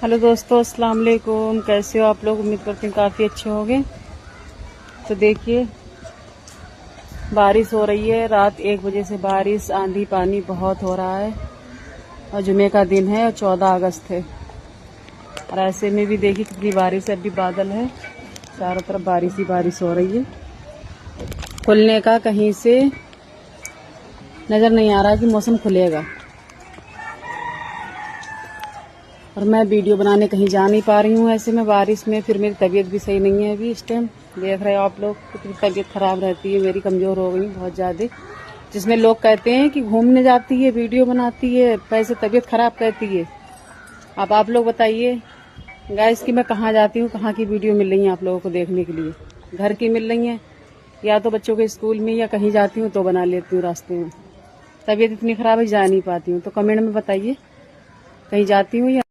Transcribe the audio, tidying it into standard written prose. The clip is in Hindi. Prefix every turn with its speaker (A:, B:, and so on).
A: हेलो दोस्तों, अस्सलाम वालेकुम। कैसे हो आप लोग? उम्मीद करती हूँ काफ़ी अच्छे होंगे। तो देखिए, बारिश हो रही है। रात 1 बजे से बारिश, आंधी पानी बहुत हो रहा है और जुमे का दिन है और 14 अगस्त है। और ऐसे में भी देखिए कितनी बारिश है। अभी बादल है, चारों तरफ बारिश ही बारिश हो रही है। खुलने का कहीं से नज़र नहीं आ रहा कि मौसम खुलेगा। और मैं वीडियो बनाने कहीं जा नहीं पा रही हूँ ऐसे में बारिश में। फिर मेरी तबीयत भी सही नहीं है। अभी इस टाइम देख रहे हो आप लोग कितनी तबीयत खराब रहती है मेरी, कमज़ोर हो गई बहुत ज़्यादा। जिसमें लोग कहते हैं कि घूमने जाती है, वीडियो बनाती है, पैसे तबीयत खराब करती है। अब आप लोग बताइए गाइस कि मैं कहाँ जाती हूँ, कहाँ की वीडियो मिल रही है आप लोगों को देखने के लिए? घर की मिल रही है या तो बच्चों के स्कूल में, या कहीं जाती हूँ तो बना लेती हूँ रास्ते में। तबीयत इतनी खराब है, जा नहीं पाती हूँ। तो कमेंट में बताइए कहीं जाती हूँ या